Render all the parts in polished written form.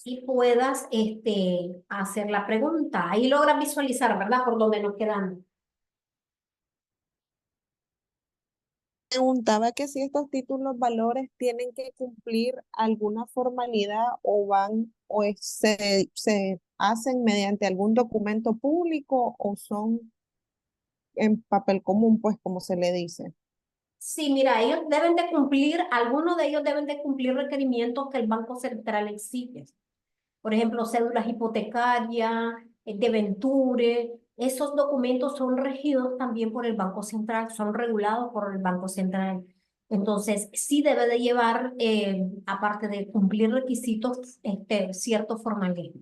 y puedas hacer la pregunta. Ahí logras visualizar, ¿verdad? Por dónde nos quedamos. Preguntaba que si estos títulos valores tienen que cumplir alguna formalidad o van se hacen mediante algún documento público o son en papel común, pues como se le dice. Sí, mira, ellos deben de cumplir, algunos de ellos deben de cumplir requerimientos que el Banco Central exige. Por ejemplo, cédulas hipotecarias, debenture, esos documentos son regidos también por el Banco Central, son regulados por el Banco Central. Entonces, sí debe de llevar, aparte de cumplir requisitos, cierto formalismo.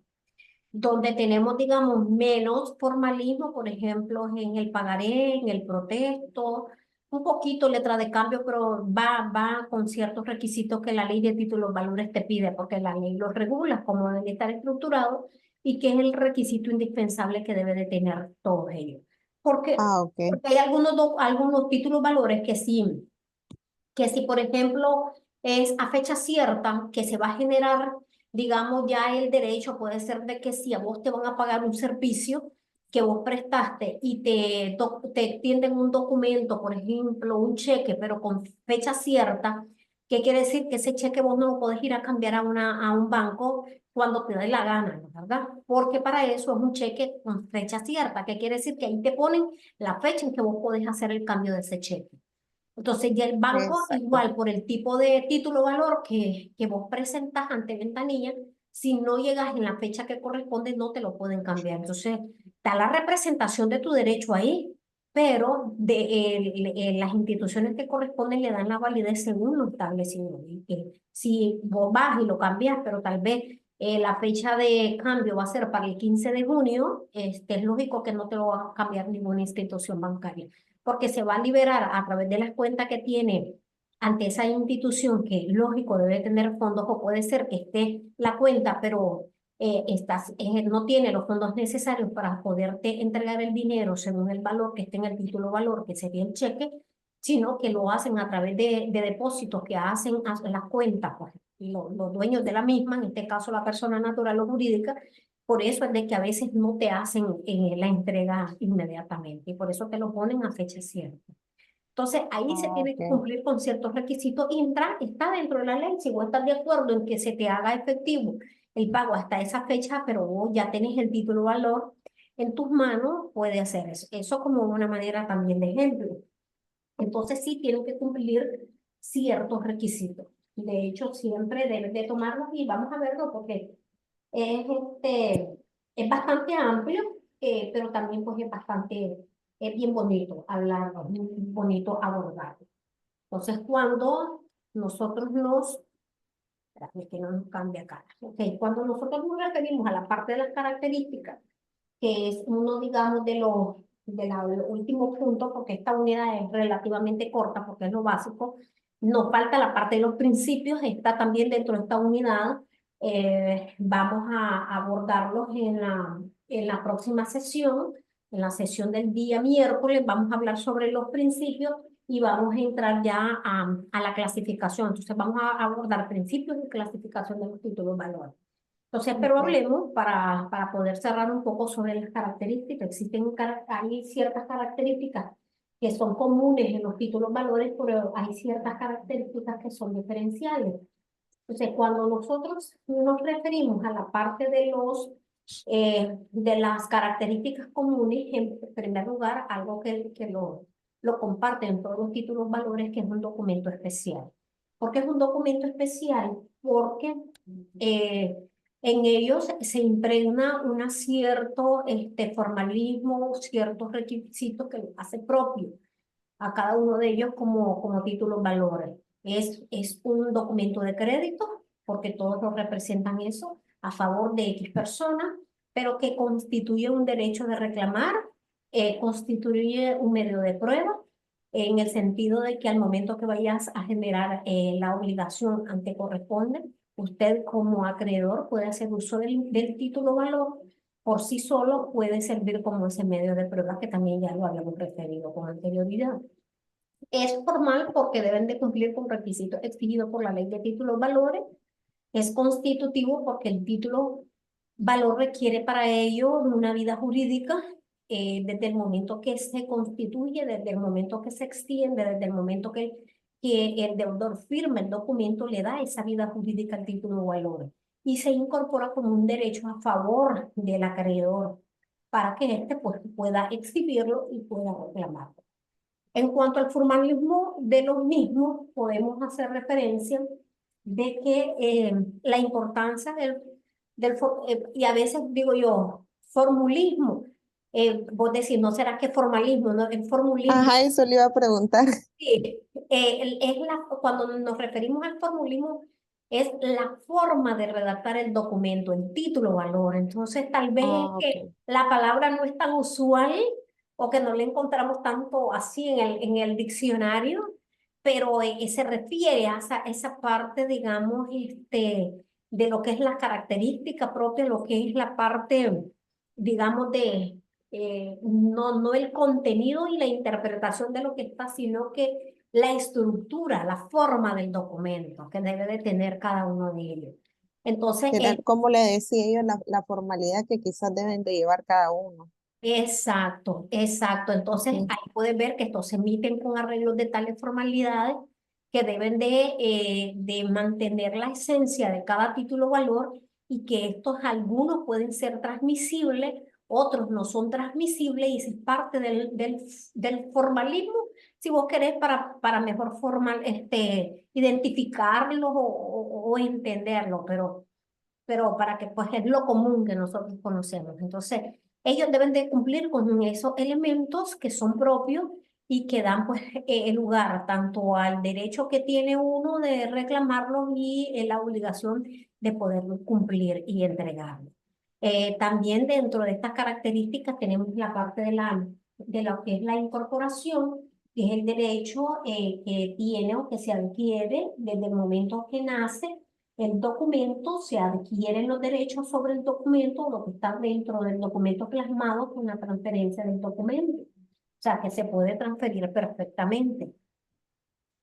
Donde tenemos, digamos, menos formalismo, por ejemplo, en el pagaré, en el protesto, un poquito letra de cambio, pero va con ciertos requisitos que la ley de títulos valores te pide, porque la ley los regula, cómo deben estar estructurados y qué es el requisito indispensable que debe de tener todos ellos. Porque, Ah, ok. porque hay algunos títulos valores que si, por ejemplo, es a fecha cierta que se va a generar, digamos, ya el derecho puede ser de que si a vos te van a pagar un servicio que vos prestaste y te extienden un documento, por ejemplo, un cheque, pero con fecha cierta, ¿qué quiere decir? Que ese cheque vos no lo podés ir a cambiar a un banco cuando te dé la gana, ¿no? ¿Verdad? Porque para eso es un cheque con fecha cierta. ¿Qué quiere decir? Que ahí te ponen la fecha en que vos podés hacer el cambio de ese cheque. Entonces, ya el banco, Exacto. igual por el tipo de título o valor que vos presentas ante ventanilla, si no llegas en la fecha que corresponde, no te lo pueden cambiar. Entonces, está la representación de tu derecho ahí, pero las instituciones que corresponden le dan la validez según lo establecido. Y que si vos vas y lo cambias, pero tal vez la fecha de cambio va a ser para el 15 de junio, es lógico que no te lo va a cambiar ninguna institución bancaria porque se va a liberar a través de las cuentas que tiene ante esa institución, que lógico debe tener fondos, o puede ser que esté la cuenta, pero no tiene los fondos necesarios para poderte entregar el dinero según el valor que esté en el título valor, que sería el cheque, sino que lo hacen a través de depósitos que hacen a las cuentas, pues, los dueños de la misma, en este caso la persona natural o jurídica, por eso es de que a veces no te hacen la entrega inmediatamente y por eso te lo ponen a fecha cierta. Entonces ahí se Ah, tiene que ok. cumplir con ciertos requisitos y está dentro de la ley. Si vos estás de acuerdo en que se te haga efectivo el pago hasta esa fecha, pero vos ya tenés el título valor en tus manos, puede hacer eso. Eso como una manera también de ejemplo. Entonces sí tienen que cumplir ciertos requisitos. De hecho, siempre deben de tomarlos y vamos a verlo porque es, es bastante amplio, pero también pues es bien bonito hablarlo, es muy bonito abordarlo. Entonces, cuando nosotros espérame que no nos cambia acá, ok, cuando nosotros nos referimos a la parte de las características, que es uno, digamos, los últimos puntos, porque esta unidad es relativamente corta, porque es lo básico. Nos falta la parte de los principios, está también dentro de esta unidad. Vamos a abordarlos en la próxima sesión, en la sesión del día miércoles. Vamos a hablar sobre los principios y vamos a entrar ya a la clasificación. Entonces, vamos a abordar principios y clasificación de los títulos valores. Entonces, pero Ok. hablemos para poder cerrar un poco sobre las características. Hay ciertas características que son comunes en los títulos valores, pero hay ciertas características que son diferenciales. Entonces, cuando nosotros nos referimos a la parte de las características comunes, en primer lugar, algo que lo comparten en todos los títulos valores, que es un documento especial. ¿Por qué es un documento especial? Porque eh, en ellos se impregna un cierto formalismo, ciertos requisitos que lo hace propio a cada uno de ellos como títulos valores. Es un documento de crédito, porque todos lo representan eso, a favor de X persona, pero que constituye un derecho de reclamar, constituye un medio de prueba, en el sentido de que al momento que vayas a generar la obligación ante corresponde, usted como acreedor puede hacer uso del título valor por sí solo, puede servir como ese medio de prueba que también ya lo habíamos referido con anterioridad. Es formal porque deben de cumplir con requisitos exigidos por la ley de títulos valores, Es constitutivo porque el título valor requiere para ello una vida jurídica desde el momento que se constituye, desde el momento que se extiende, desde el momento que el deudor firma el documento, le da esa vida jurídica al título valor y se incorpora como un derecho a favor del acreedor para que éste pues, pueda exhibirlo y pueda reclamarlo. En cuanto al formalismo de los mismos, podemos hacer referencia de que la importancia y a veces digo yo, formulismo, vos decís, ¿no será que formalismo? ¿No? El formulismo, Ajá, eso le iba a preguntar. sí, cuando nos referimos al formulismo, es la forma de redactar el documento, el título valor. Entonces, tal vez es Ah, que ok. la palabra no es tan usual o que no le encontramos tanto así en el diccionario, pero se refiere a esa parte, digamos, de lo que es la característica propia, lo que es la parte, digamos, no el contenido y la interpretación de lo que está, sino que la estructura, la forma del documento que debe de tener cada uno de ellos. Entonces, Que era, como le decía yo, la formalidad que quizás deben de llevar cada uno. exacto, exacto. Entonces, Sí. ahí puedes ver que estos se emiten con arreglos de tales formalidades que deben de mantener la esencia de cada título valor y que estos algunos pueden ser transmisibles, otros no son transmisibles y eso es parte del formalismo, si vos querés, para mejor formal, identificarlos o entenderlo, pero para que pues es lo común que nosotros conocemos. Entonces, ellos deben de cumplir con esos elementos que son propios y que dan pues lugar tanto al derecho que tiene uno de reclamarlos y la obligación de poderlo cumplir y entregarlo. También dentro de estas características tenemos la parte de lo que es la incorporación, que es el derecho que tiene o que se adquiere desde el momento que nace el documento, se adquieren los derechos sobre el documento, lo que está dentro del documento plasmado con la transferencia del documento. O sea, que se puede transferir perfectamente.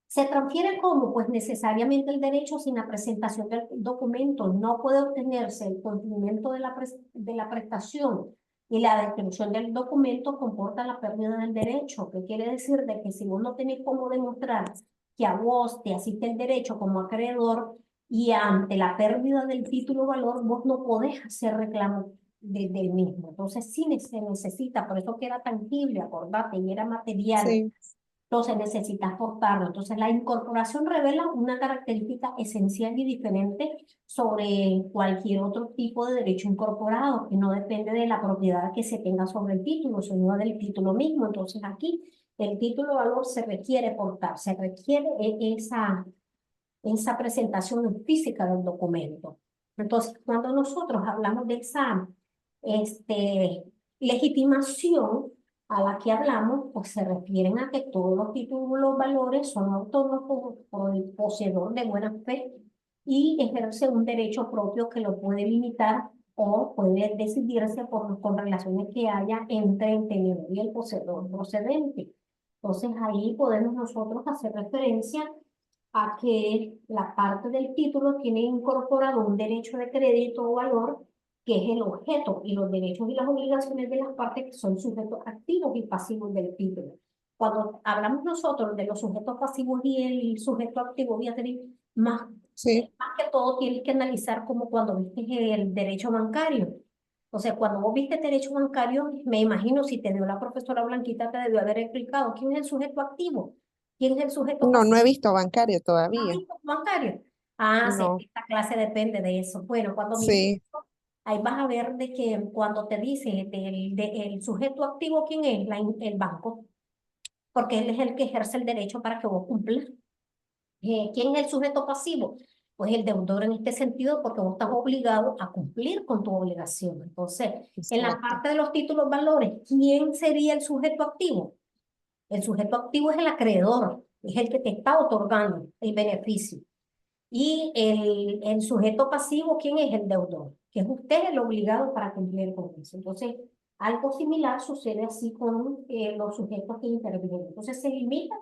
¿Se transfiere cómo? Pues necesariamente el derecho sin la presentación del documento. No puede obtenerse el cumplimiento de la prestación y la destrucción del documento comporta la pérdida del derecho. ¿Qué quiere decir? De que si vos no tenés cómo demostrar que a vos te asiste el derecho como acreedor y ante la pérdida del título valor, vos no podés hacer reclamo del mismo. Entonces sí se necesita, por eso que era tangible, acordate, y era material. Sí, Entonces necesitas aportarlo. Entonces la incorporación revela una característica esencial y diferente sobre cualquier otro tipo de derecho incorporado, que no depende de la propiedad que se tenga sobre el título, sino del título mismo. Entonces aquí el título de valor se requiere portar, se requiere esa presentación física del documento. Entonces, cuando nosotros hablamos de esa legitimación a la que hablamos, pues se refieren a que todos los títulos valores son autónomos por el poseedor de buena fe y ejerce un derecho propio que lo puede limitar o puede decidirse con relaciones que haya entre el tenedor y el poseedor procedente. Entonces ahí podemos nosotros hacer referencia a que la parte del título tiene incorporado un derecho de crédito o valor que es el objeto y los derechos y las obligaciones de las partes que son sujetos activos y pasivos del título. Cuando hablamos nosotros de los sujetos pasivos y el sujeto activo, Beatriz, sí. más que todo tienes que analizar como cuando viste el derecho bancario. O sea, cuando vos viste derecho bancario, me imagino si te dio la profesora Blanquita, te debió haber explicado quién es el sujeto activo, quién es el sujeto No, no pasivo. he visto bancario ¿Has todavía. visto bancario? Ah, sí, No, esta clase depende de eso. Bueno, cuando mires sí, eso, ahí vas a ver de que cuando te dice el sujeto activo, ¿quién es? El banco, porque él es el que ejerce el derecho para que vos cumplas. ¿Quién es el sujeto pasivo? Pues el deudor en este sentido, porque vos estás obligado a cumplir con tu obligación. Entonces, en la exacto. parte de los títulos valores, ¿quién sería el sujeto activo? El sujeto activo es el acreedor, es el que te está otorgando el beneficio. Y el sujeto pasivo, ¿quién es el deudor? Que es usted el obligado para cumplir con eso. Entonces, algo similar sucede así con los sujetos que intervienen. Entonces, se limita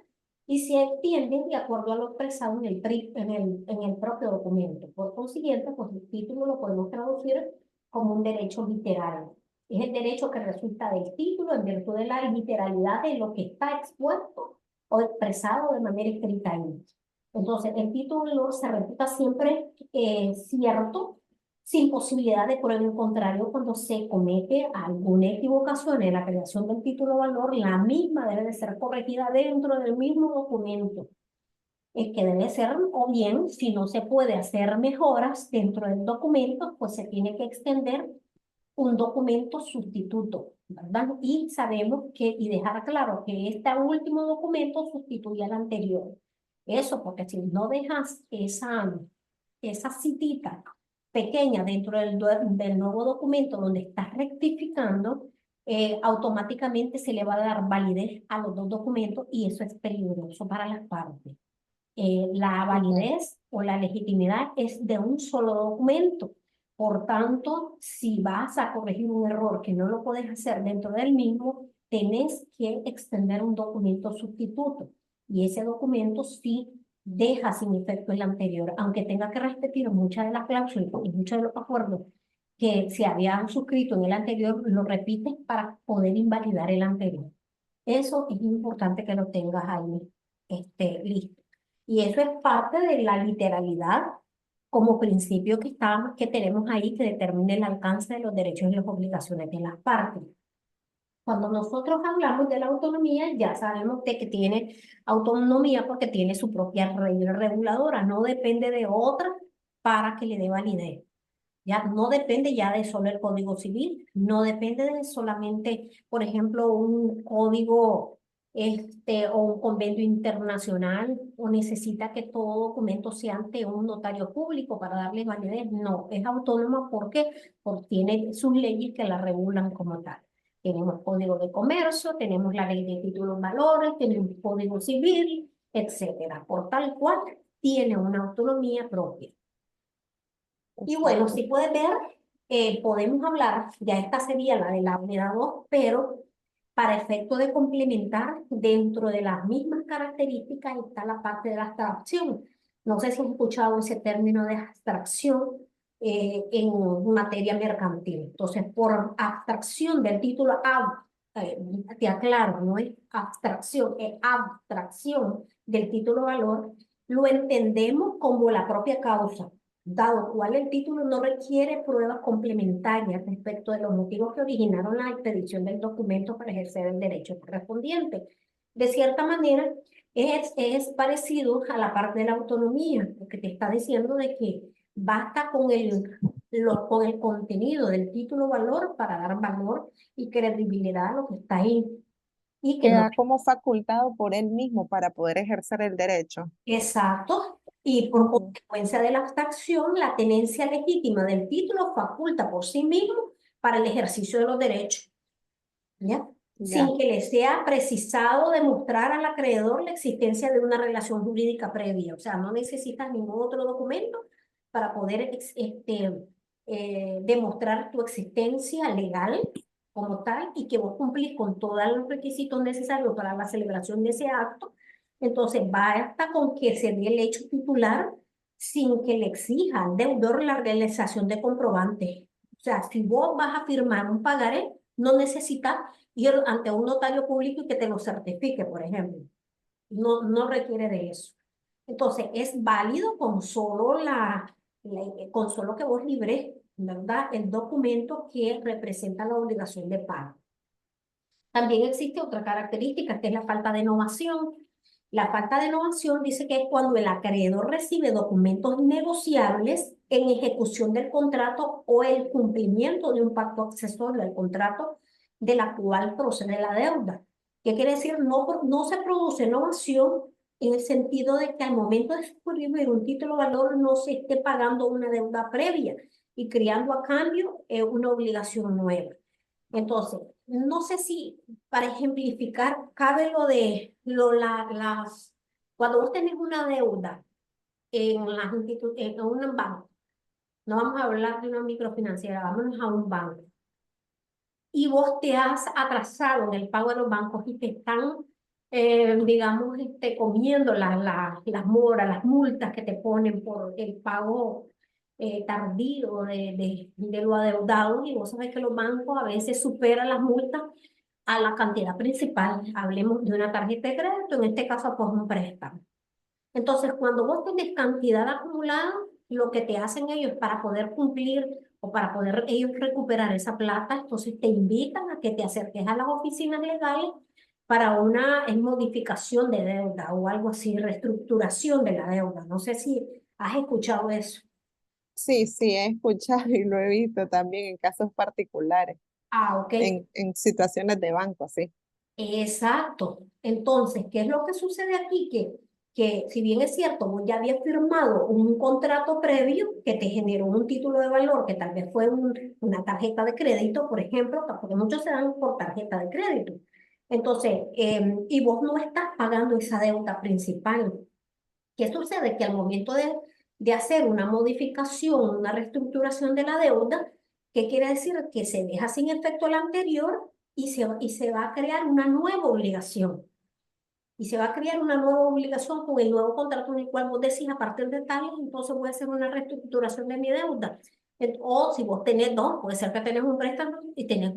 y se entienden de acuerdo a lo expresado en el propio documento. Por consiguiente, pues el título lo podemos traducir como un derecho literario. Es el derecho que resulta del título en virtud de la literalidad de lo que está expuesto o expresado de manera escrita ahí. Entonces, el título se reputa siempre cierto, sin posibilidad de prueba en contrario cuando se comete alguna equivocación en la creación del título valor, la misma debe de ser corregida dentro del mismo documento. Es que debe ser, o bien, si no se puede hacer mejoras dentro del documento, pues se tiene que extender un documento sustituto, ¿verdad? Y sabemos que, y dejar claro que este último documento sustituye al anterior. Eso, porque si no dejas esa citita pequeña dentro del nuevo documento donde estás rectificando, automáticamente se le va a dar validez a los dos documentos y eso es peligroso para las partes. La Ujú. validez o la legitimidad es de un solo documento. Por tanto, si vas a corregir un error que no lo puedes hacer dentro del mismo, tenés que extender un documento sustituto. Y ese documento sí deja sin efecto el anterior, aunque tenga que repetir muchas de las cláusulas y muchos de los acuerdos que se habían suscrito en el anterior, lo repites para poder invalidar el anterior. Eso es importante que lo tengas ahí listo. Y eso es parte de la literalidad como principio que tenemos ahí que determina el alcance de los derechos y las obligaciones de las partes. Cuando nosotros hablamos de la autonomía, ya sabemos de que tiene autonomía porque tiene su propia regla reguladora, no depende de otra para que le dé validez. Ya no depende ya de solo el Código Civil, no depende de solamente, por ejemplo, un código o un convenio internacional, o necesita que todo documento sea ante un notario público para darle validez. No, es autónoma porque tiene sus leyes que la regulan como tal. Tenemos Código de Comercio, tenemos la Ley de Títulos Valores, tenemos Código Civil, etcétera. Por tal cual, tiene una autonomía propia. Y bueno, Exacto. si puedes ver, podemos hablar, ya esta sería la de la unidad 2, pero para efecto de complementar, dentro de las mismas características está la parte de la abstracción. No sé si has escuchado ese término de abstracción en materia mercantil. Entonces, por abstracción del título te aclaro, no es abstracción, es abstracción del título valor, lo entendemos como la propia causa dado cual el título no requiere pruebas complementarias respecto de los motivos que originaron la expedición del documento para ejercer el derecho correspondiente. De cierta manera, es parecido a la parte de la autonomía, porque te está diciendo de que basta con el contenido del título valor para dar valor y credibilidad a lo que está ahí. Y que no Queda como facultado por él mismo para poder ejercer el derecho. Exacto. Y por Ujú. consecuencia de la abstracción, la tenencia legítima del título faculta por sí mismo para el ejercicio de los derechos, ¿ya? Ya. Sin que le sea precisado demostrar al acreedor la existencia de una relación jurídica previa. O sea, no necesitas ningún otro documento para poder demostrar tu existencia legal como tal y que vos cumplís con todos los requisitos necesarios para la celebración de ese acto. Entonces, basta con que se dé el hecho titular sin que le exija al deudor la realización de comprobantes. O sea, si vos vas a firmar un pagaré, no necesitas ir ante un notario público y que te lo certifique, por ejemplo. No requiere de eso. Entonces, es válido con solo que vos libres, ¿verdad? El documento que representa la obligación de pago. También existe otra característica, que es la falta de novación. La falta de novación dice que es cuando el acreedor recibe documentos negociables en ejecución del contrato o el cumplimiento de un pacto accesorio al contrato de la cual procede la deuda. ¿Qué quiere decir? No se produce novación en el sentido de que al momento de suscribir un título de valor no se esté pagando una deuda previa y creando a cambio una obligación nueva. Entonces, no sé si para ejemplificar cabe lo de cuando vos tenés una deuda en un banco, no vamos a hablar de una microfinanciera, vámonos a un banco, y vos te has atrasado en el pago de los bancos y te están digamos, comiendo las moras, las multas que te ponen por el pago tardío de lo adeudado, y vos sabés que los bancos a veces superan las multas a la cantidad principal. Hablemos de una tarjeta de crédito, en este caso por un préstamo. Entonces, cuando vos tenés cantidad acumulada, lo que te hacen ellos para poder cumplir o para poder ellos recuperar esa plata, entonces te invitan a que te acerques a las oficinas legales para una modificación de deuda o algo así, reestructuración de la deuda. No sé si has escuchado eso. Sí, sí, he escuchado y lo he visto también en casos particulares, Ah, ok. en situaciones de banco, sí. Exacto. Entonces, ¿qué es lo que sucede aquí? Que si bien es cierto, vos ya habías firmado un contrato previo que te generó un título de valor, que tal vez fue una tarjeta de crédito, por ejemplo, porque muchos se dan por tarjeta de crédito. Entonces, y vos no estás pagando esa deuda principal. ¿Qué sucede? Que al momento de hacer una modificación, una reestructuración de la deuda, ¿qué quiere decir? Que se deja sin efecto la anterior y se va a crear una nueva obligación. Y se va a crear una nueva obligación con el nuevo contrato en el cual vos decís a partir de tal, entonces voy a hacer una reestructuración de mi deuda. O si vos tenés dos, puede ser que tenés un préstamo y tenés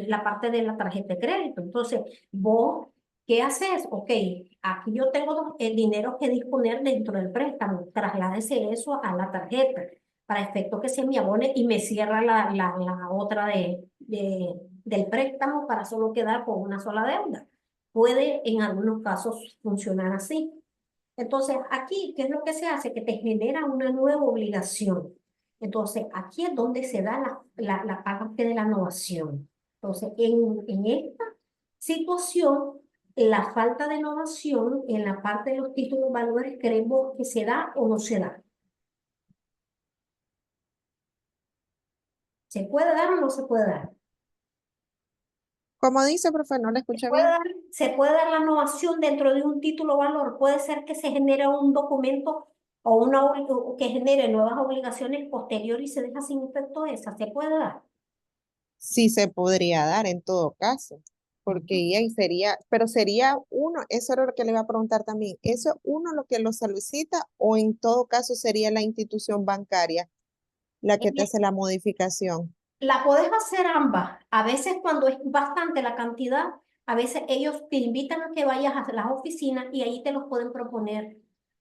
la parte de la tarjeta de crédito. Entonces, vos, ¿qué haces? Ok, aquí yo tengo el dinero que disponer dentro del préstamo. Trasládese eso a la tarjeta para efecto que se me abone y me cierra la otra del préstamo para solo quedar con una sola deuda. Puede en algunos casos funcionar así. Entonces, aquí, ¿qué es lo que se hace? Que te genera una nueva obligación. Entonces, aquí es donde se da la parte de la innovación. Entonces, en esta situación, la falta de innovación en la parte de los títulos valores, ¿creemos que se da o no se da? ¿Se puede dar o no se puede dar? Como dice, profe, no le Se escucha puede bien. dar, se puede dar la innovación dentro de un título valor. Puede ser que se genere un documento o que genere nuevas obligaciones posteriores y se deja sin efecto esa. Se puede dar. Sí se podría dar en todo caso, porque Ujú. ahí sería, pero sería uno, eso era lo que le iba a preguntar también, ¿eso uno lo que lo solicita o en todo caso sería la institución bancaria la que te Eh, hace la modificación? La podés hacer ambas. A veces cuando es bastante la cantidad, a veces ellos te invitan a que vayas a las oficinas y ahí te los pueden proponer.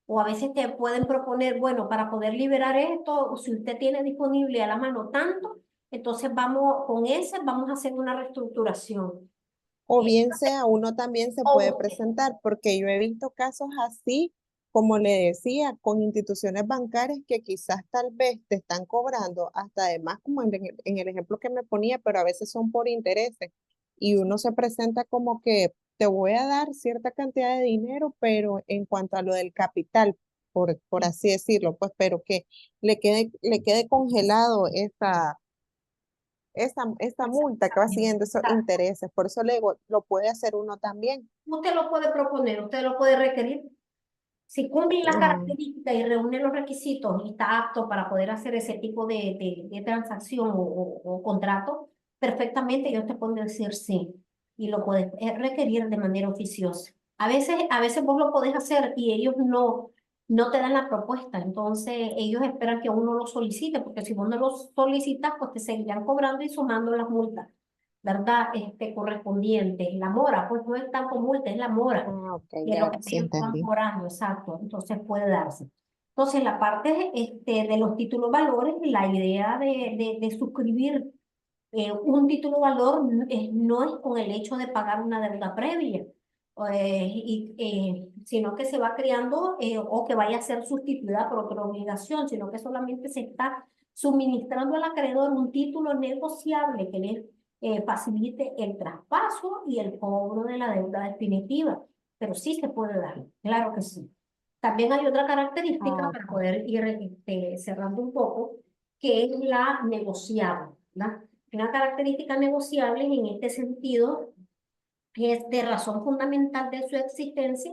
O a veces te pueden proponer, bueno, para poder liberar esto, o si usted tiene disponible a la mano tanto, entonces vamos con ese, vamos a hacer una reestructuración. O Eh, bien sea, uno también se puede o, presentar, porque yo he visto casos así, como le decía, con instituciones bancarias que quizás tal vez te están cobrando hasta además, como en el ejemplo que me ponía, pero a veces son por intereses. Y uno se presenta como que te voy a dar cierta cantidad de dinero, pero en cuanto a lo del capital, por así decirlo, pues, pero que le quede congelado esta multa que va siguiendo esos intereses. Por eso le digo, lo puede hacer uno también. usted lo puede proponer, usted lo puede requerir. Si cumple las Ah, características y reúne los requisitos y está apto para poder hacer ese tipo de transacción o contrato, perfectamente ellos te pueden decir sí y lo puedes requerir de manera oficiosa. A veces vos lo podés hacer y ellos no te dan la propuesta, entonces ellos esperan que uno lo solicite, porque si vos no lo solicitas, pues te seguirán cobrando y sumando las multas, ¿verdad? Correspondientes. La mora, pues no es tanto multa, es la mora ok, de lo ya, que sí ellos van entendí. cobrando, exacto. Entonces puede darse. Entonces, la parte de los títulos valores, la idea de suscribir un título valor no es con el hecho de pagar una deuda previa, sino que se va creando o que vaya a ser sustituida por otra obligación, sino que solamente se está suministrando al acreedor un título negociable que le facilite el traspaso y el cobro de la deuda definitiva. Pero sí se puede dar, claro que sí. También hay otra característica Ah, para ok. poder ir cerrando un poco, que es la negociable, ¿verdad? Una característica negociable en este sentido es de razón fundamental de su existencia,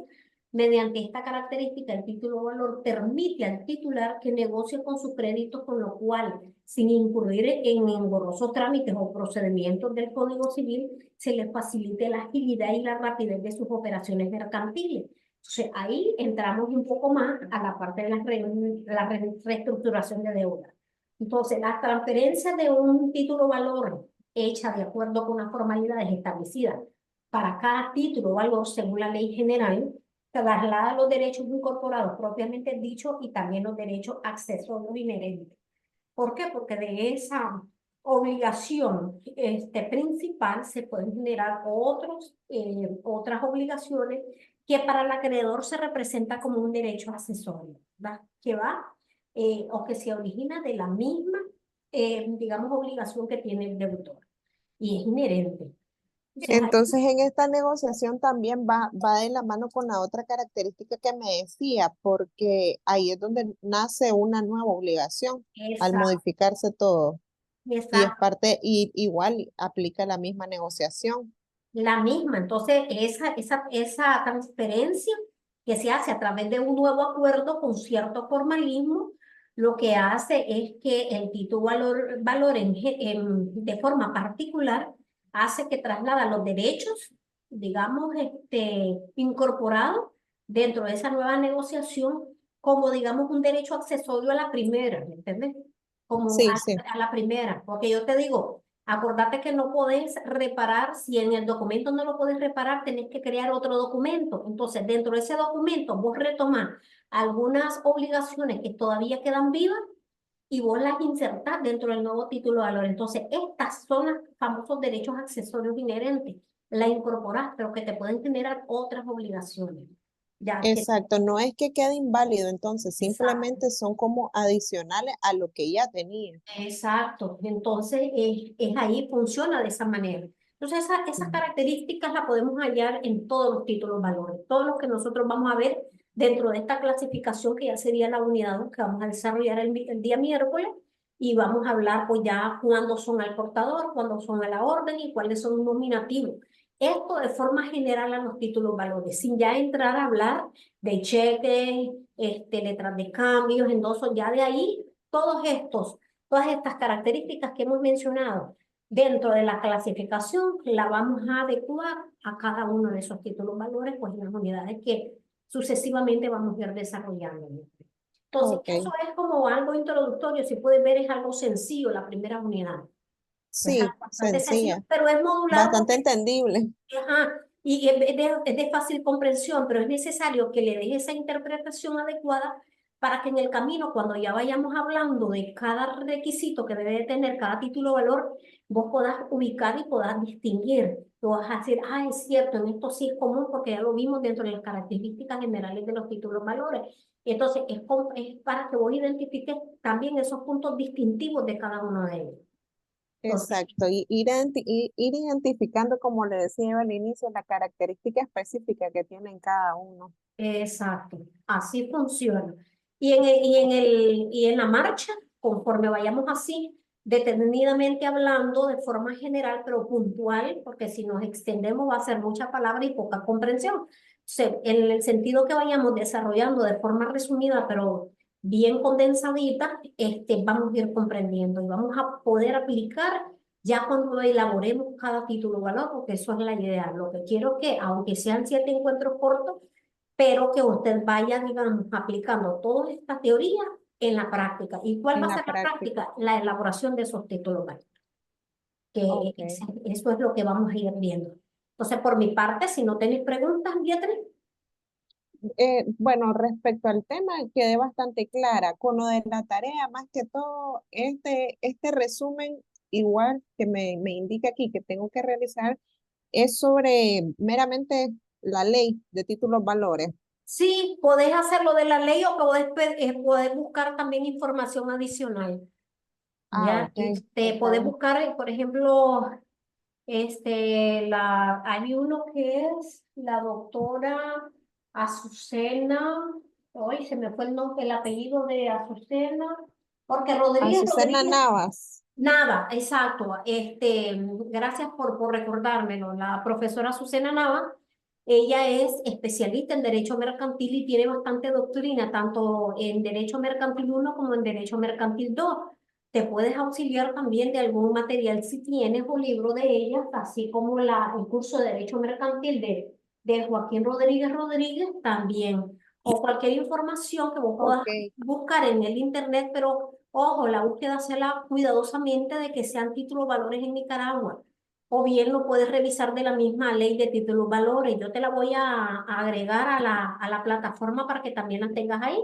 Mediante esta característica, el título de valor permite al titular que negocie con su crédito, con lo cual, sin incurrir en engorrosos trámites o procedimientos del Código Civil, se le facilite la agilidad y la rapidez de sus operaciones mercantiles. Entonces, ahí entramos un poco más a la parte de reestructuración de deuda. Entonces, la transferencia de un título valor hecha de acuerdo con unas formalidades establecidas para cada título valor según la ley general, traslada los derechos incorporados propiamente dicho y también los derechos accesorios inherentes. ¿Por qué? Porque de esa obligación principal se pueden generar otras obligaciones que para el acreedor se representa como un derecho accesorio, ¿verdad? Que va o que se origina de la misma, digamos, obligación que tiene el deudor y es inherente. Entonces, Entonces, en esta negociación también va de la mano con la otra característica que me decía, porque ahí es donde nace una nueva obligación al esa, modificarse todo. Y es esa parte, y igual aplica la misma negociación. la misma. Entonces, esa transferencia que se hace a través de un nuevo acuerdo con cierto formalismo, lo que hace es que el título valor de forma particular hace que traslada los derechos, digamos, incorporados dentro de esa nueva negociación como, digamos, un derecho accesorio a la primera, ¿me entiendes? Como Sí, sí, a la primera, porque yo te digo, acordate que no podés reparar, si en el documento no lo podés reparar, tenés que crear otro documento. Entonces, dentro de ese documento, vos retomás algunas obligaciones que todavía quedan vivas y vos las insertás dentro del nuevo título de valor. Entonces, estas son los famosos derechos accesorios inherentes. La incorporás, pero que te pueden generar otras obligaciones. Ya que, exacto. No es que quede inválido, entonces exacto. simplemente son como adicionales a lo que ya tenía. Exacto, entonces es ahí, funciona de esa manera. Entonces esas Ujú. características las podemos hallar en todos los títulos valores, todos los que nosotros vamos a ver dentro de esta clasificación que ya sería la unidad 2 que vamos a desarrollar el día miércoles y vamos a hablar pues ya cuándo son al portador, cuándo son a la orden y cuáles son los nominativos. Esto de forma general a los títulos valores, sin ya entrar a hablar de cheques, letras de cambios, endosos, ya de ahí todos estos todas estas características que hemos mencionado dentro de la clasificación, la vamos a adecuar a cada uno de esos títulos valores, pues en las unidades que sucesivamente vamos a ir desarrollando. Entonces, Ok, eso es como algo introductorio, si pueden ver, es algo sencillo la primera unidad. Es algo sí, bastante sencillo, sencilla, pero es modulado bastante porque entendible. ajá, y es de fácil comprensión, pero es necesario que le des esa interpretación adecuada para que en el camino, cuando ya vayamos hablando de cada requisito que debe de tener cada título o valor, vos podás ubicar y podás distinguir. Tú vas a decir, ah, es cierto, en esto sí es común porque ya lo vimos dentro de las características generales de los títulos valores. Entonces, es para que vos identifiques también esos puntos distintivos de cada uno de ellos. Entonces, Exacto, y ir identificando, como le decía al inicio, la característica específica que tienen cada uno. exacto, así funciona. Y en la marcha, conforme vayamos así, detenidamente hablando de forma general, pero puntual, porque si nos extendemos va a ser mucha palabra y poca comprensión. En el sentido que vayamos desarrollando de forma resumida, pero bien condensadita, vamos a ir comprendiendo y vamos a poder aplicar ya cuando elaboremos cada título o valor, porque eso es la idea. Lo que quiero que, aunque sean 7 encuentros cortos, pero que usted vaya, digamos, aplicando toda esta teoría en la práctica. ¿Y cuál va En a la ser la práctica. práctica? La elaboración de esos títulos, ¿vale? Que Ok. eso es lo que vamos a ir viendo. Entonces, por mi parte, si no tenéis preguntas, Beatriz. Bueno, respecto al tema, quedé bastante clara. Con lo de la tarea, más que todo, este resumen, igual que me indica aquí que tengo que realizar, es sobre meramente la ley de títulos valores. Sí, podés hacerlo de la ley o podés buscar también información adicional. Ah, Ya, ok. Está podés bien. buscar, por ejemplo, hay uno que es la doctora Azucena, hoy se me fue el apellido de Azucena, porque Azucena Rodríguez, Navas. Nava, exacto, gracias por recordármelo, la profesora Azucena Nava, Ella es especialista en derecho mercantil y tiene bastante doctrina, tanto en derecho mercantil uno como en derecho mercantil 2. Te puedes auxiliar también de algún material si tienes un libro de ella, así como el curso de derecho mercantil de Joaquín Rodríguez Rodríguez también. O cualquier información que vos puedas Ok, buscar en el internet, pero ojo, la búsqueda la cuidadosamente de que sean títulos valores en Nicaragua, o bien lo puedes revisar de la misma ley de títulos valores. Yo te la voy a agregar a la plataforma para que también la tengas ahí,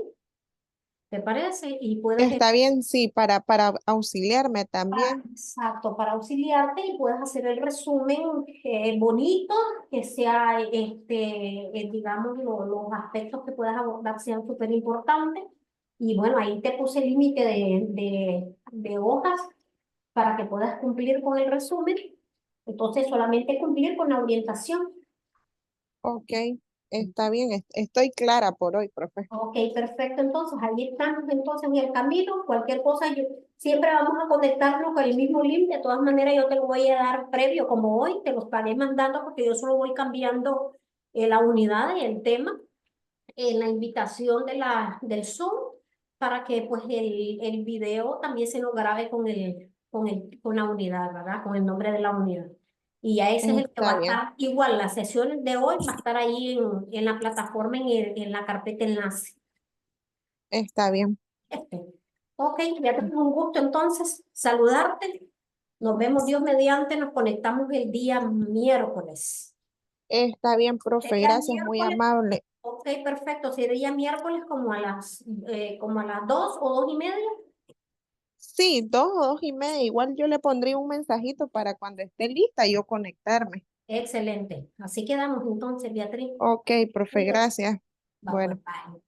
¿te parece? Y puedes, está bien, sí, para auxiliarme también. exacto, para auxiliarte y puedes hacer el resumen bonito, que sea, digamos, los aspectos que puedas abordar sean súper importantes. Y bueno, ahí te puse el límite de hojas para que puedas cumplir con el resumen. Entonces, solamente cumplir con la orientación. Ok, está bien, estoy clara por hoy, profe. Ok, perfecto. Entonces, ahí estamos entonces en el camino. Cualquier cosa, siempre vamos a conectarnos con el mismo link. De todas maneras, yo te lo voy a dar previo, como hoy, te lo estaré mandando porque yo solo voy cambiando la unidad y el tema en la invitación del Zoom para que pues el video también se lo grabe con la unidad, ¿verdad? Con el nombre de la unidad. Y ya ese es el que va Está a bien, estar igual, las sesiones de hoy va a estar ahí en la plataforma, en la carpeta enlace. está bien. Este. Ok, ya tengo un gusto entonces saludarte. Nos vemos Dios mediante, nos conectamos el día miércoles. Está bien, profe, Sería gracias, muy miércoles. amable. Ok, perfecto. Sería miércoles como a las 2 o 2:30. Sí, 2 o 2:30, igual yo le pondría un mensajito para cuando esté lista yo conectarme. Excelente. Así quedamos entonces, Beatriz. Ok, profe, Cuídate. gracias. Va, pues, Bueno. bye.